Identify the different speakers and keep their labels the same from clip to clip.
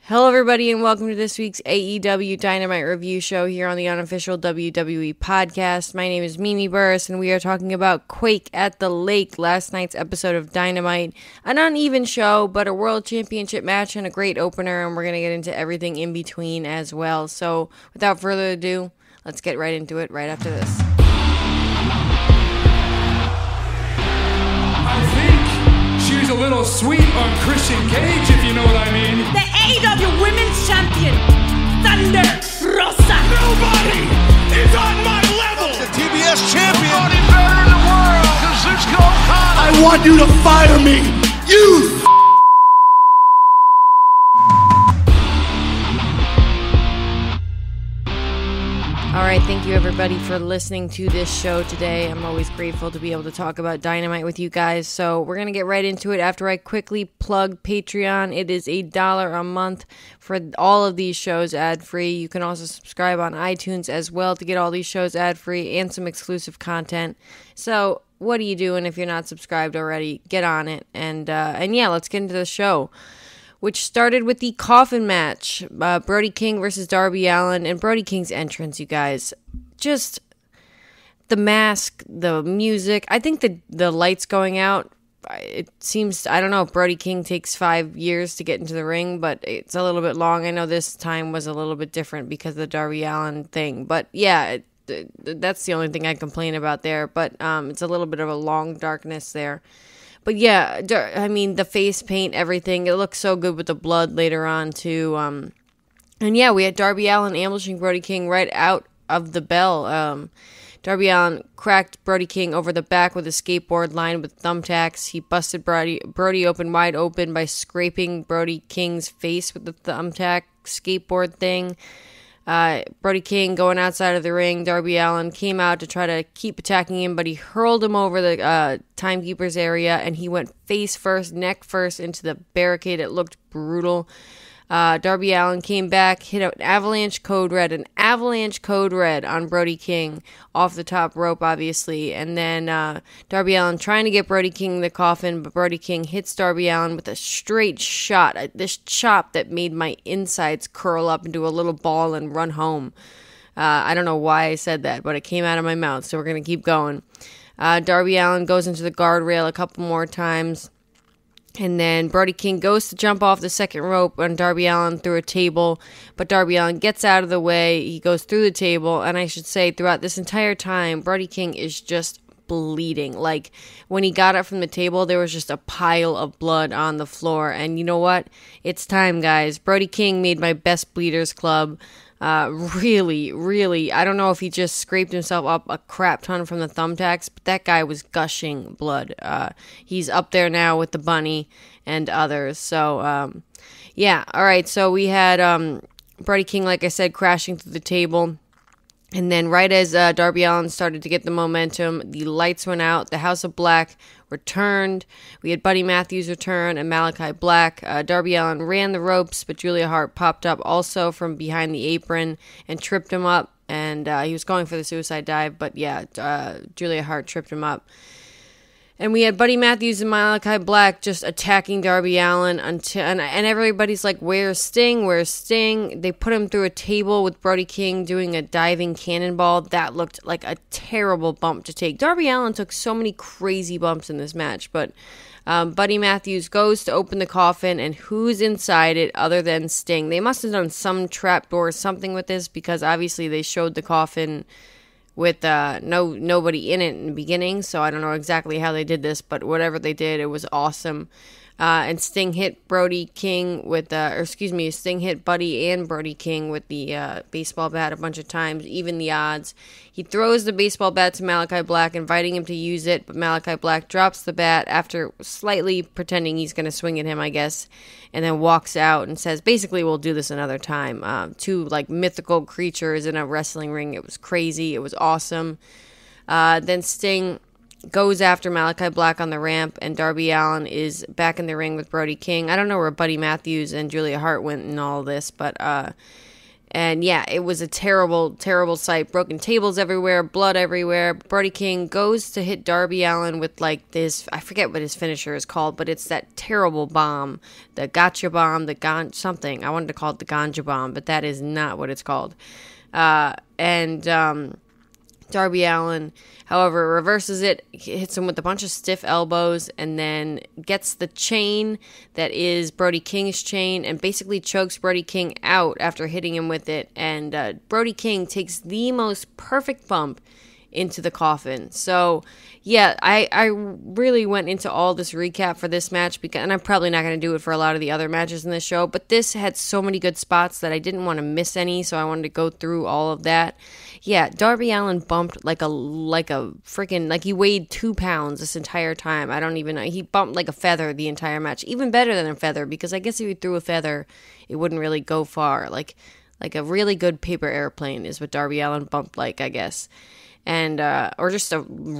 Speaker 1: Hello, everybody, and welcome to this week's AEW Dynamite Review Show here on the unofficial WWE podcast. My name is Mimi Burris, and we are talking about Quake at the Lake, last night's episode of Dynamite. An uneven show, but a World Championship match and a great opener, and we're going to get into everything in between as well. So, without further ado, let's get right into it right after this.
Speaker 2: I think she's a little sweet on Christian Cage, if you know what I mean.
Speaker 3: The AEW Women's Champion, Thunder Rosa.
Speaker 2: Nobody is on my level.
Speaker 4: The TBS champion.
Speaker 2: Nobody better in the world. Kazuchika Okada.
Speaker 4: I want you to fire me. You.
Speaker 1: Alright, thank you everybody for listening to this show today. I'm always grateful to be able to talk about Dynamite with you guys. So we're going to get right into it after I quickly plug Patreon. It is $1 a month for all of these shows ad-free. You can also subscribe on iTunes as well to get all these shows ad-free and some exclusive content. So what are you doing if you're not subscribed already? Get on it. And yeah, let's get into the show, which started with the coffin match, Brody King versus Darby Allin, and Brody King's entrance, you guys. Just the mask, the music. I think the lights going out, it seems, I don't know if Brody King takes 5 years to get into the ring, but it's a little bit long. I know this time was a little bit different because of the Darby Allin thing. But yeah, that's the only thing I complain about there. But it's a little bit of a long darkness there. But yeah, I mean, the face paint, everything, it looks so good with the blood later on, too. And yeah, we had Darby Allin ambushing Brody King right out of the bell. Darby Allin cracked Brody King over the back with a skateboard lined with thumbtacks. He busted Brody open wide open by scraping Brody King's face with the thumbtack skateboard thing. Brody King going outside of the ring. Darby Allin came out to try to keep attacking him, but he hurled him over the timekeeper's area, and he went face first, neck first into the barricade. It looked brutal. Darby Allin came back, hit an avalanche code red on Brody King off the top rope, obviously. And then Darby Allin trying to get Brody King in the coffin, but Brody King hits Darby Allin with a straight shot, this chop that made my insides curl up into a little ball and run home. I don't know why I said that, but it came out of my mouth, so we're going to keep going. Darby Allin goes into the guardrail a couple more times. And then Brody King goes to jump off the second rope on Darby Allin through a table, but Darby Allin gets out of the way. He goes through the table, and I should say throughout this entire time, Brody King is just bleeding. Like, when he got up from the table, there was just a pile of blood on the floor. And you know what? It's time, guys. Brody King made my best bleeders club. Really, I don't know if he just scraped himself up a crap ton from the thumbtacks, but that guy was gushing blood. He's up there now with the bunny and others. So, yeah. All right. So we had, Brody King, like I said, crashing through the table. And then right as Darby Allin started to get the momentum, the lights went out. The House of Black returned. We had Buddy Matthews return and Malachi Black. Darby Allin ran the ropes, but Julia Hart popped up also from behind the apron and tripped him up. And he was going for the suicide dive, but yeah, Julia Hart tripped him up. And we had Buddy Matthews and Malachi Black just attacking Darby Allin and everybody's like, where's Sting? Where's Sting? They put him through a table with Brody King doing a diving cannonball. That looked like a terrible bump to take. Darby Allin took so many crazy bumps in this match, but Buddy Matthews goes to open the coffin, and who's inside it other than Sting? They must have done some trapdoor or something with this, because obviously they showed the coffin with nobody in it in the beginning, so I don't know exactly how they did this, but whatever they did, it was awesome. And Sting hit Brody King with, Sting hit Buddy and Brody King with the baseball bat a bunch of times, even the odds. He throws the baseball bat to Malachi Black, inviting him to use it, but Malachi Black drops the bat after slightly pretending he's going to swing at him, I guess, and then walks out and says, basically, we'll do this another time. Two, like, mythical creatures in a wrestling ring. It was crazy. It was awesome. Then Sting goes after Malachi Black on the ramp, and Darby Allin is back in the ring with Brody King. I don't know where Buddy Matthews and Julia Hart went in all this, but And yeah, it was a terrible, terrible sight. Broken tables everywhere, blood everywhere. Brody King goes to hit Darby Allin with like this, I forget what his finisher is called, but it's that terrible bomb. The gotcha bomb, something. I wanted to call it the ganja bomb, but that is not what it's called. Darby Allin, however, reverses it, hits him with a bunch of stiff elbows, and then gets the chain that is Brody King's chain and basically chokes Brody King out after hitting him with it. And Brody King takes the most perfect bump into the coffin. So, yeah, I really went into all this recap for this match, and I'm probably not going to do it for a lot of the other matches in this show, but this had so many good spots that I didn't want to miss any, so I wanted to go through all of that. Yeah, Darby Allin bumped like a freaking, like he weighed 2 pounds this entire time. I don't even know. He bumped like a feather the entire match. Even better than a feather, because I guess if you threw a feather, it wouldn't really go far. Like a really good paper airplane is what Darby Allin bumped like, I guess. And, or just a little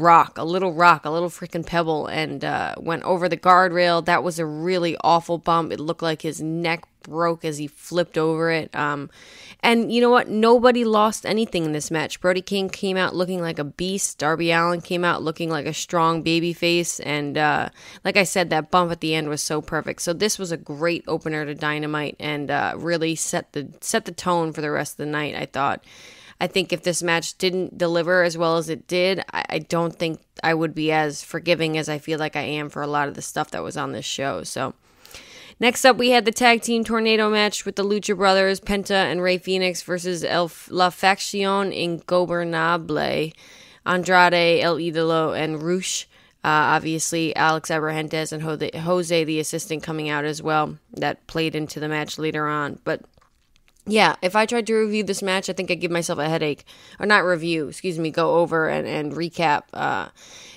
Speaker 1: freaking pebble, and went over the guardrail. That was a really awful bump. It looked like his neck broke as he flipped over it. And you know what? Nobody lost anything in this match. Brody King came out looking like a beast. Darby Allin came out looking like a strong baby face. And like I said, that bump at the end was so perfect. So this was a great opener to Dynamite, and really set the tone for the rest of the night, I thought. I think if this match didn't deliver as well as it did, I don't think I would be as forgiving as I feel like I am for a lot of the stuff that was on this show. So next up, we had the tag team tornado match with the Lucha Brothers, Penta and Rey Fenix versus La Facción Ingobernable, Andrade, El Idolo, and Rush. Obviously, Alex Abrahantes and Jose, the assistant, coming out as well. That played into the match later on. But yeah, if I tried to review this match, I think I'd give myself a headache. Or not review, go over and recap.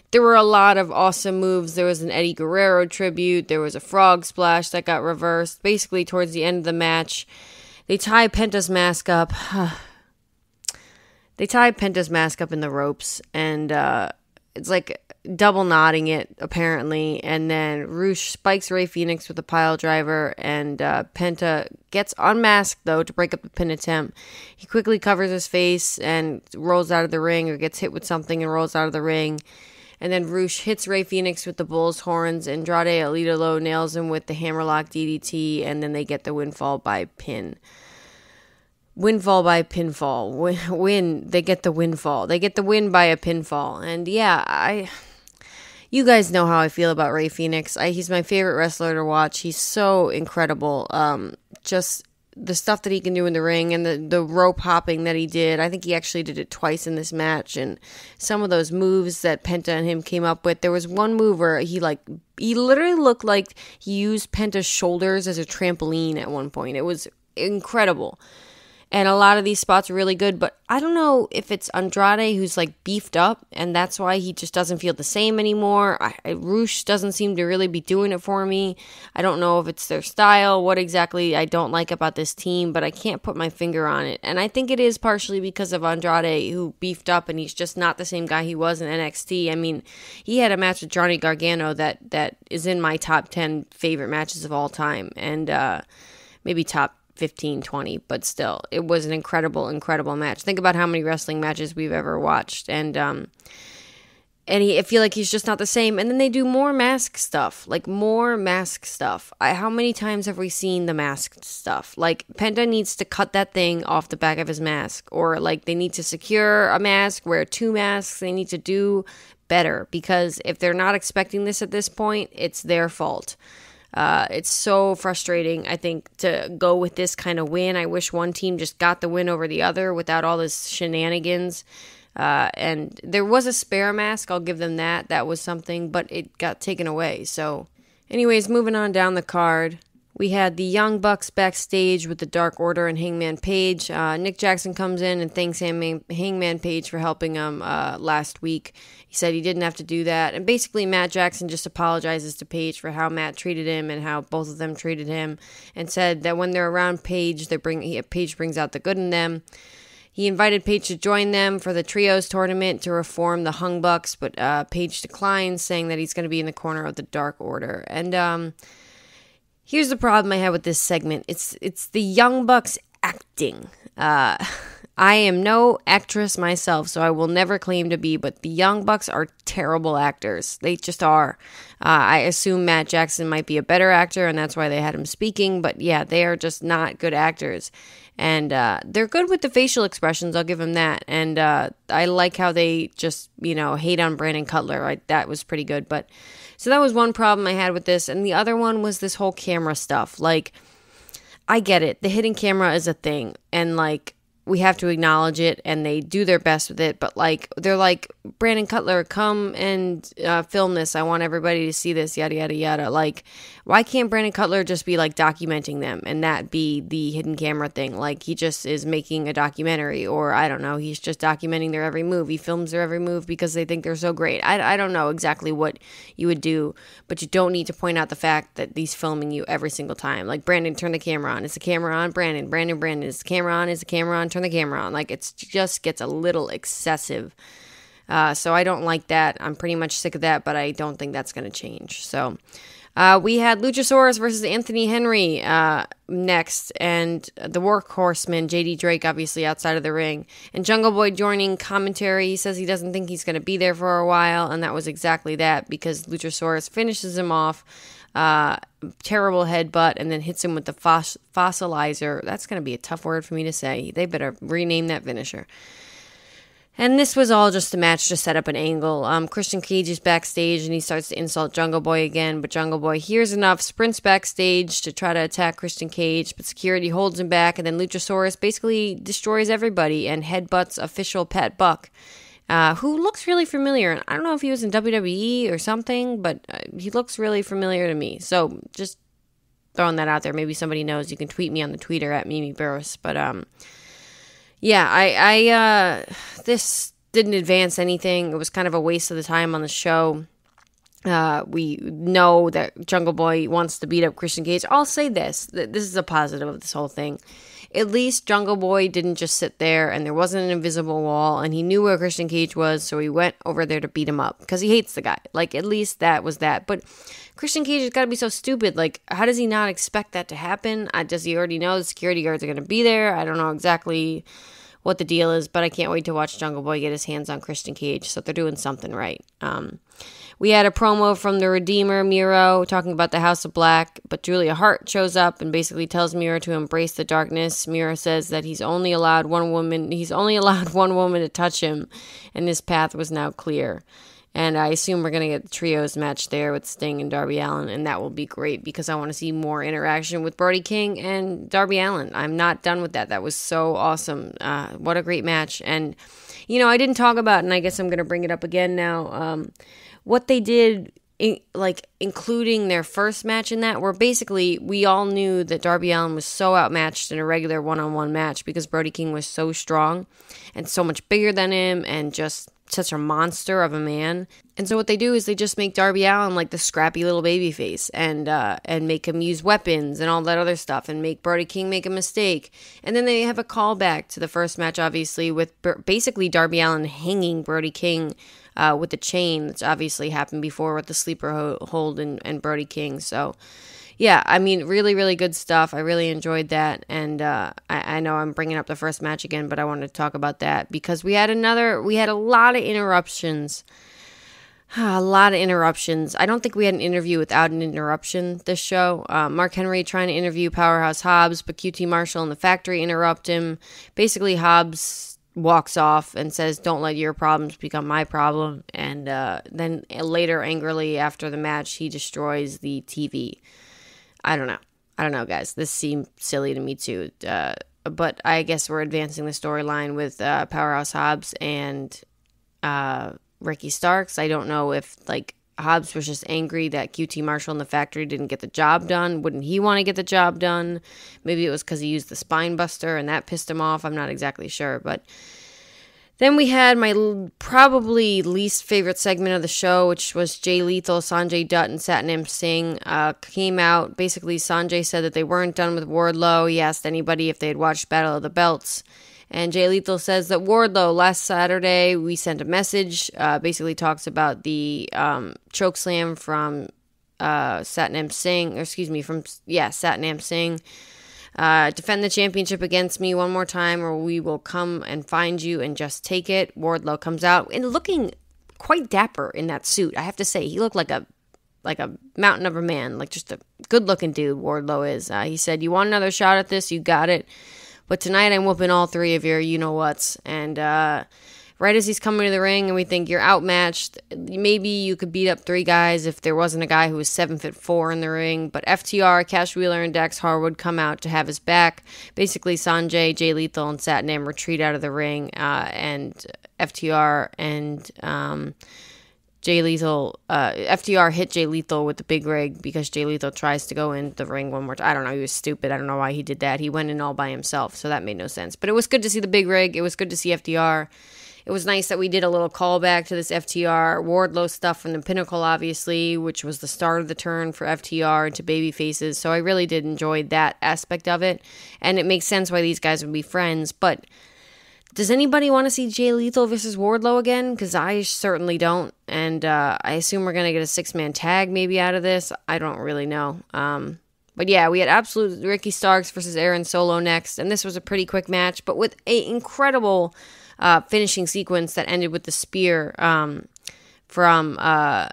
Speaker 1: There were a lot of awesome moves. There was an Eddie Guerrero tribute. There was a frog splash that got reversed. Basically, towards the end of the match, they tie Penta's mask up. They tie Penta's mask up in the ropes, and it's like double knotting it, apparently, and then Rush spikes Rey Fenix with a pile driver, and Penta gets unmasked, though, to break up the pin attempt. He quickly covers his face and rolls out of the ring, or gets hit with something and rolls out of the ring, and then Rush hits Rey Fenix with the bull's horns. Andrade El Idolo nails him with the hammerlock DDT, and then they get the windfall by pin. Windfall by pinfall. They get the windfall. They get the win by a pinfall. And yeah, you guys know how I feel about Rey Fenix. He's my favorite wrestler to watch. He's so incredible. Just the stuff that he can do in the ring, and the rope hopping that he did. I think he actually did it twice in this match. And some of those moves that Penta and him came up with. There was one move where he literally looked like he used Penta's shoulders as a trampoline at one point. It was incredible. And a lot of these spots are really good, but I don't know if it's Andrade who's like beefed up, and that's why he just doesn't feel the same anymore. Rush doesn't seem to really be doing it for me. I don't know if it's their style, what exactly I don't like about this team, but I can't put my finger on it. And I think it is partially because of Andrade, who beefed up, and he's just not the same guy he was in NXT. I mean, he had a match with Johnny Gargano that is in my top 10 favorite matches of all time, and maybe top 15, 20, but still, it was an incredible match. Think about how many wrestling matches we've ever watched, and I feel like he's just not the same. And then they do more mask stuff. How many times have we seen the masked stuff? Like, Penta needs to cut that thing off the back of his mask, or like they need to secure a mask, wear 2 masks. They need to do better, because if they're not expecting this at this point, it's their fault. It's so frustrating, I think, to go with this kind of win. I wish one team just got the win over the other without all this shenanigans. And there was a spare mask, I'll give them that. That was something, but it got taken away. So, anyways, moving on down the card. We had the Young Bucks backstage with the Dark Order and Hangman Page. Nick Jackson comes in and thanks Hangman Page for helping him last week. He said he didn't have to do that. And basically, Matt Jackson just apologizes to Page for how Matt treated him and how both of them treated him, and said that when they're around Page, Page brings out the good in them. He invited Page to join them for the Trios tournament to reform the Hung Bucks, but Page declines, saying that he's going to be in the corner of the Dark Order. And here's the problem I have with this segment. It's the Young Bucks acting. I am no actress myself, so I will never claim to be, but the Young Bucks are terrible actors. They just are. I assume Matt Jackson might be a better actor, and that's why they had him speaking, but yeah, they are just not good actors. And they're good with the facial expressions, I'll give them that. And I like how they just, hate on Brandon Cutler. That was pretty good. But so that was one problem I had with this. And the other one was this whole camera stuff. Like, I get it. The hidden camera is a thing. And, like, we have to acknowledge it, and they do their best with it. But, like, they're like, Brandon Cutler, come and film this. I want everybody to see this, yada, yada, yada. Like, why can't Brandon Cutler just be, like, documenting them and that be the hidden camera thing? Like, he just is making a documentary, or, I don't know, he's just documenting their every move. He films their every move because they think they're so great. I don't know exactly what you would do, but you don't need to point out the fact that he's filming you every single time. Like, Brandon, turn the camera on. Is the camera on? Brandon, is the camera on? Is the camera on? Turn the camera on. Like, it just gets a little excessive. So I don't like that. I'm pretty much sick of that, but I don't think that's going to change. So we had Luchasaurus versus Anthony Henry next, and the workhorseman, JD Drake, obviously outside of the ring, and Jungle Boy joining commentary. He says he doesn't think he's going to be there for a while, and that was exactly that, because Luchasaurus finishes him off, terrible headbutt, and then hits him with the fossilizer. That's going to be a tough word for me to say. They better rename that finisher. And this was all just a match to set up an angle. Christian Cage is backstage, and he starts to insult Jungle Boy again, but Jungle Boy hears enough, sprints backstage to try to attack Christian Cage, but security holds him back, and then Luchasaurus basically destroys everybody and headbutts official Pat Buck, who looks really familiar. And I don't know if he was in WWE or something, but he looks really familiar to me. So just throwing that out there. Maybe somebody knows. You can tweet me on the Twitter at Mimi Burris, but yeah, this didn't advance anything. It was kind of a waste of the time on the show. We know that Jungle Boy wants to beat up Christian Cage. I'll say this is a positive of this whole thing. At least Jungle Boy didn't just sit there and there wasn't an invisible wall, and he knew where Christian Cage was, so he went over there to beat him up because he hates the guy. Like, at least that was that. But Christian Cage has got to be so stupid. Like, how does he not expect that to happen? Does he already know the security guards are going to be there? I don't know exactly what the deal is, but I can't wait to watch Jungle Boy get his hands on Christian Cage, so they're doing something right. We had a promo from the Redeemer, Miro, talking about the House of Black, but Julia Hart shows up and basically tells Miro to embrace the darkness. Miro says that he's only allowed one woman to touch him, and this path was now clear. And I assume we're going to get the trios match there with Sting and Darby Allin, and that will be great because I want to see more interaction with Brody King and Darby Allin. I'm not done with that. That was so awesome. What a great match. And, I didn't talk about, and I guess I'm going to bring it up again now, what they did, including their first match in that, where basically we all knew that Darby Allin was so outmatched in a regular one-on-one match because Brody King was so strong and so much bigger than him and just such a monster of a man. And so what they do is they just make Darby Allin like the scrappy little baby face and make him use weapons and all that other stuff and make Brody King make a mistake. And then they have a callback to the first match, obviously, with basically Darby Allin hanging Brody King with the chain, that's obviously happened before with the sleeper hold and Brody King. So yeah, I mean, really, really good stuff. I really enjoyed that. And I know I'm bringing up the first match again, but I wanted to talk about that because we had a lot of interruptions. A lot of interruptions. I don't think we had an interview without an interruption this show. Mark Henry trying to interview Powerhouse Hobbs, but QT Marshall and the Factory interrupt him. Basically, Hobbs walks off and says, "Don't let your problems become my problem." And then later, angrily, after the match, he destroys the TV. I don't know, guys. This seemed silly to me, too. But I guess we're advancing the storyline with Powerhouse Hobbs and Ricky Starks. I don't know if, Hobbs was just angry that QT Marshall and the Factory didn't get the job done. Wouldn't he want to get the job done? Maybe it was because he used the spine buster and that pissed him off. I'm not exactly sure. But then we had my probably least favorite segment of the show, which was Jay Lethal, Sanjay Dutt, and Satnam Singh came out. Basically, Sanjay said that they weren't done with Wardlow. He asked anybody if they had watched Battle of the Belts. And Jay Lethal says that Wardlow, last Saturday, we sent a message, basically talks about the chokeslam from Satnam Singh. defend the championship against me one more time, or we will come and find you and just take it. Wardlow comes out and looking quite dapper in that suit. I have to say, he looked like a mountain of a man, like just a good-looking dude, Wardlow is. He said, you want another shot at this? You got it. But tonight I'm whooping all three of your you-know-whats. And right as he's coming to the ring and we think you're outmatched, maybe you could beat up three guys if there wasn't a guy who was 7'4" in the ring. But FTR, Cash Wheeler, and Dax Harwood come out to have his back. Basically, Sanjay, Jay Lethal, and Satnam retreat out of the ring. And FTR and Jay Lethal, FTR hit Jay Lethal with the big rig because Jay Lethal tries to go in the ring one more time. I don't know, he was stupid. I don't know why he did that. He went in all by himself, so that made no sense. But it was good to see the big rig. It was good to see FTR. It was nice that we did a little callback to this FTR Wardlow stuff from the Pinnacle, obviously, which was the start of the turn for FTR into baby faces. So I really did enjoy that aspect of it. And it makes sense why these guys would be friends. But does anybody want to see Jay Lethal versus Wardlow again? Because I certainly don't. And I assume we're going to get a 6-man tag maybe out of this. I don't really know. But yeah, we had Absolute Ricky Starks versus Aaron Solo next. And this was a pretty quick match, but with an incredible finishing sequence that ended with the spear from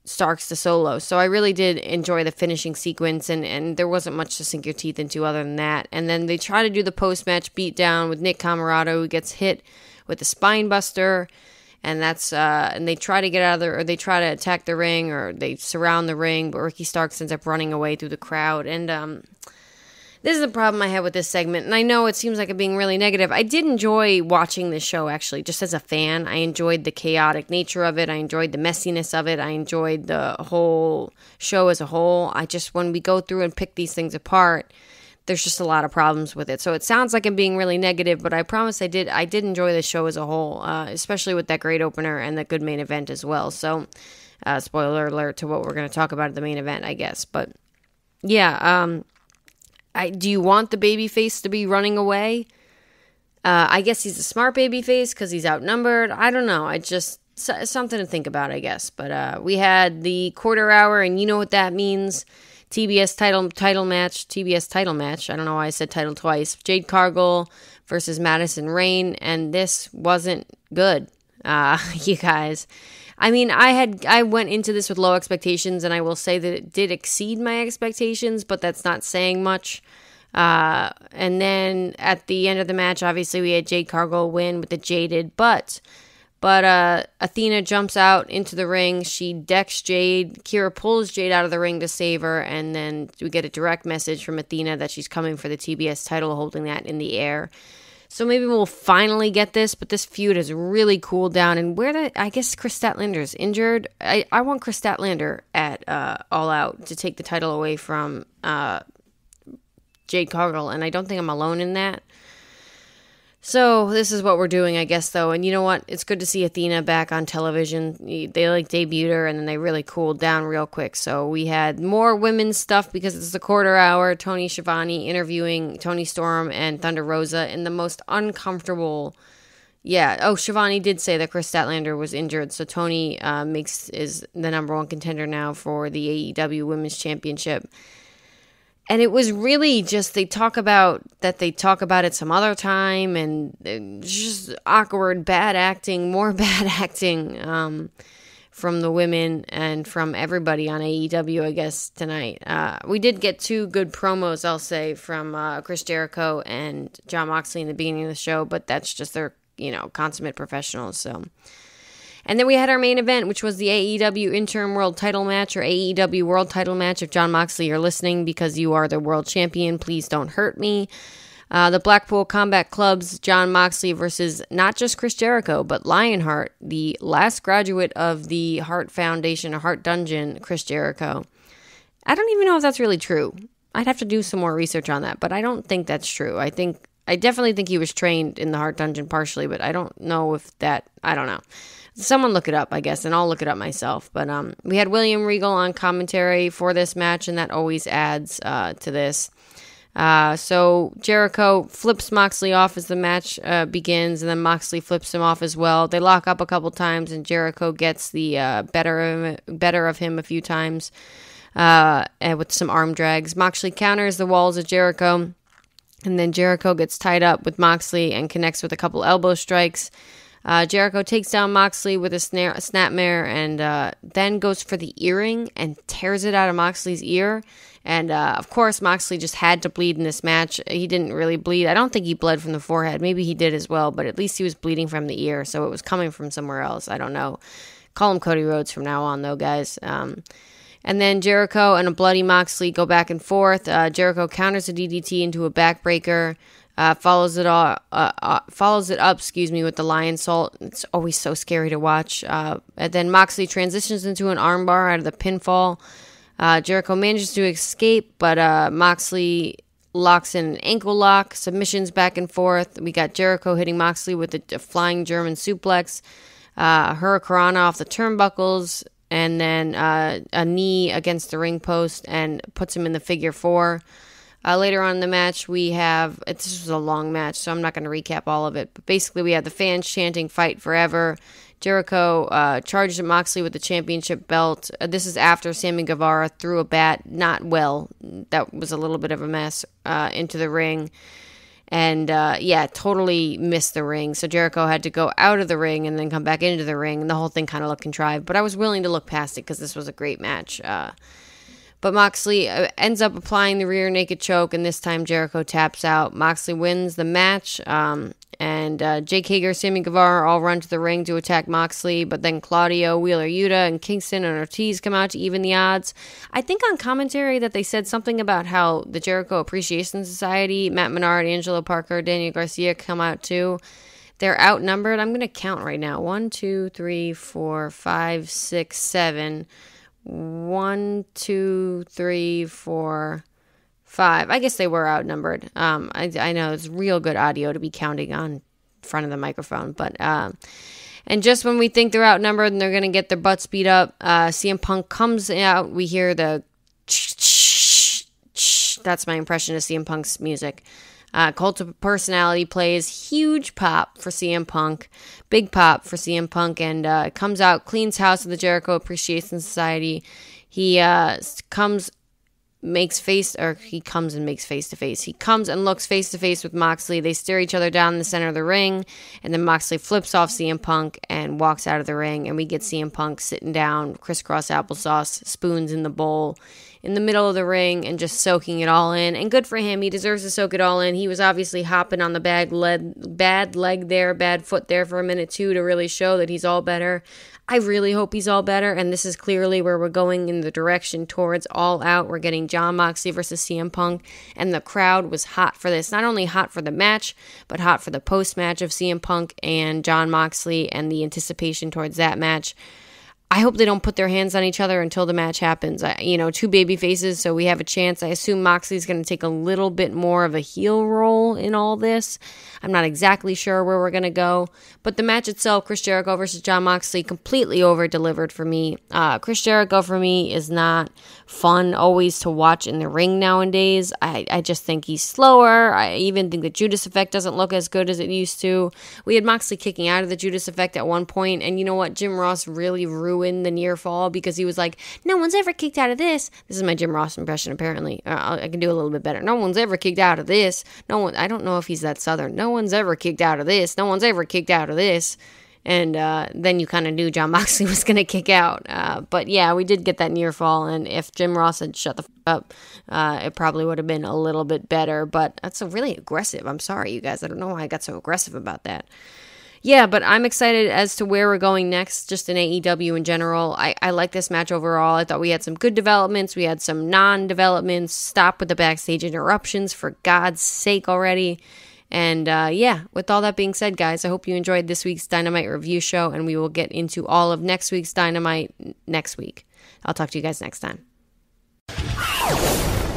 Speaker 1: Starks to Solo. So I really did enjoy the finishing sequence, and there wasn't much to sink your teeth into other than that. And then they try to do the post-match beatdown with Nick Camarado, who gets hit with the spine buster, and that's and they try to get out of there, or they try to attack the ring, or they surround the ring, but Ricky Starks ends up running away through the crowd. And this is the problem I had with this segment, and I know it seems like I'm being really negative. I did enjoy watching this show, actually, just as a fan. I enjoyed the chaotic nature of it. I enjoyed the messiness of it. I enjoyed the whole show as a whole. When we go through and pick these things apart, there's just a lot of problems with it. So it sounds like I'm being really negative, but I promise I did enjoy the show as a whole, especially with that great opener and the good main event as well. So, spoiler alert to what we're going to talk about at the main event, I guess. But, yeah, do you want the babyface to be running away? I guess he's a smart babyface because he's outnumbered. I don't know. Something to think about, I guess. But we had the quarter hour, and you know what that means. TBS title match. I don't know why I said title twice. Jade Cargill versus Madison Rayne, and this wasn't good, you guys. I mean, I went into this with low expectations, and I will say that it did exceed my expectations, but that's not saying much. And then at the end of the match, obviously we had Jade Cargill win with the Jaded, but Athena jumps out into the ring. She decks Jade. Kira pulls Jade out of the ring to save her, and then we get a direct message from Athena that she's coming for the TBS title, holding that in the air. So maybe we'll finally get this, but this feud has really cooled down. And I guess Chris Statlander's injured. I want Chris Statlander at All Out to take the title away from Jade Cargill, and I don't think I'm alone in that. So this is what we're doing, I guess, though. And you know what? It's good to see Athena back on television. They debuted her, and then they really cooled down real quick. So we had more women's stuff because it's the quarter hour. Tony Schiavone interviewing Toni Storm and Thunder Rosa in the most uncomfortable. Yeah. Oh, Schiavone did say that Chris Statlander was injured, so Tony is the number one contender now for the AEW Women's Championship. And it was really just, they talk about it some other time, and just awkward, bad acting, more bad acting from the women and from everybody on AEW, I guess, tonight. We did get two good promos, I'll say, from Chris Jericho and Jon Moxley in the beginning of the show, but that's just their, consummate professionals, so. And then we had our main event, which was the AEW Interim World Title Match, or AEW World Title Match. If Jon Moxley, you're listening because you are the world champion, please don't hurt me. The Blackpool Combat Club's Jon Moxley versus not just Chris Jericho, but Lionheart, the last graduate of the Heart Foundation, or Heart Dungeon, Chris Jericho. I don't even know if that's really true. I'd have to do some more research on that, but I don't think that's true. I definitely think he was trained in the Heart Dungeon partially, but I don't know if I don't know. Someone look it up, I guess, and I'll look it up myself. But we had William Regal on commentary for this match, and that always adds to this. So Jericho flips Moxley off as the match begins, and then Moxley flips him off as well. They lock up a couple times, and Jericho gets the better of him a few times. with some arm drags. Moxley counters the walls of Jericho, and then Jericho gets tied up with Moxley and connects with a couple elbow strikes. Jericho takes down Moxley with a snapmare and then goes for the earring and tears it out of Moxley's ear. And, of course, Moxley just had to bleed in this match. He didn't really bleed. I don't think he bled from the forehead. Maybe he did as well, but at least he was bleeding from the ear, so it was coming from somewhere else. I don't know. Call him Cody Rhodes from now on, though, guys. And then Jericho and a bloody Moxley go back and forth. Jericho counters a DDT into a backbreaker. Follows it up, with the lion salt. It's always so scary to watch. And then Moxley transitions into an armbar out of the pinfall. Jericho manages to escape, but Moxley locks in an ankle lock. Submissions back and forth. We got Jericho hitting Moxley with a flying German suplex. Hurricanrana off the turnbuckles, and then a knee against the ring post and puts him in the figure 4. Later on in the match, we have, this was a long match, so I'm not going to recap all of it, but basically we had the fans chanting "Fight Forever." Jericho charged at Moxley with the championship belt. This is after Sammy Guevara threw a bat, not well, that was a little bit of a mess, into the ring. And, totally missed the ring. So Jericho had to go out of the ring and then come back into the ring, and the whole thing kind of looked contrived. But I was willing to look past it because this was a great match. But Moxley ends up applying the rear naked choke, and this time Jericho taps out. Moxley wins the match, and Jake Hager, Sammy Guevara all run to the ring to attack Moxley, but then Claudio, Wheeler Yuta, and Kingston and Ortiz come out to even the odds. I think on commentary that they said something about how the Jericho Appreciation Society, Matt Menard, Angelo Parker, Daniel Garcia come out too. They're outnumbered. I'm going to count right now. 1, 2, 3, 4, 5, 6, 7... 1, 2, 3, 4, 5. I guess they were outnumbered. I know it's real good audio to be counting on front of the microphone, but and just when we think they're outnumbered and they're gonna get their butts beat up, CM Punk comes out. We hear the that's my impression of CM Punk's music. Cult of Personality plays. Huge pop for CM Punk. Big pop for CM Punk. And comes out, cleans house of the Jericho Appreciation Society. He comes and makes face-to-face. He comes and looks face-to-face with Moxley. They stare each other down in the center of the ring. And then Moxley flips off CM Punk and walks out of the ring. And we get CM Punk sitting down, crisscross applesauce, spoons in the bowl, in the middle of the ring and just soaking it all in. And good for him. He deserves to soak it all in. He was obviously hopping on the bad foot there for a minute too to really show that he's all better. I really hope he's all better, and this is clearly where we're going in the direction towards All Out. We're getting Jon Moxley versus CM Punk, and the crowd was hot for this. Not only hot for the match, but hot for the post-match of CM Punk and Jon Moxley and the anticipation towards that match. I hope they don't put their hands on each other until the match happens. Two baby faces, so we have a chance. I assume Moxley's going to take a little bit more of a heel role in all this. I'm not exactly sure where we're going to go. But the match itself, Chris Jericho versus Jon Moxley, completely over-delivered for me. Chris Jericho, for me, is not fun always to watch in the ring nowadays. I just think he's slower. I even think the Judas Effect doesn't look as good as it used to. We had Moxley kicking out of the Judas Effect at one point, and you know what? Jim Ross really ruined the near fall because he was like, no one's ever kicked out of this. This is my Jim Ross impression, apparently. I can do a little bit better. No one's ever kicked out of this. I don't know if he's that southern. No one's ever kicked out of this. No one's ever kicked out of this. And then you kind of knew Jon Moxley was going to kick out. But yeah, we did get that near fall. And if Jim Ross had shut the up, it probably would have been a little bit better. But that's really aggressive. I'm sorry, you guys. I don't know why I got so aggressive about that. Yeah, but I'm excited as to where we're going next, just in AEW in general. I like this match overall. I thought we had some good developments. We had some non-developments. Stop with the backstage interruptions, for God's sake already. And with all that being said, guys, I hope you enjoyed this week's Dynamite review show, and we will get into all of next week's Dynamite next week. I'll talk to you guys next time.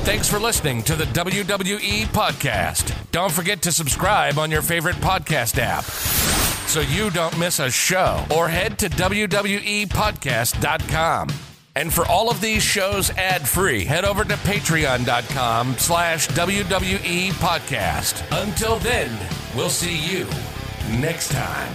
Speaker 5: Thanks for listening to the WWE Podcast. Don't forget to subscribe on your favorite podcast app so you don't miss a show, or head to WWEpodcast.com. And for all of these shows ad-free, head over to patreon.com/WWE Podcast. Until then, we'll see you next time.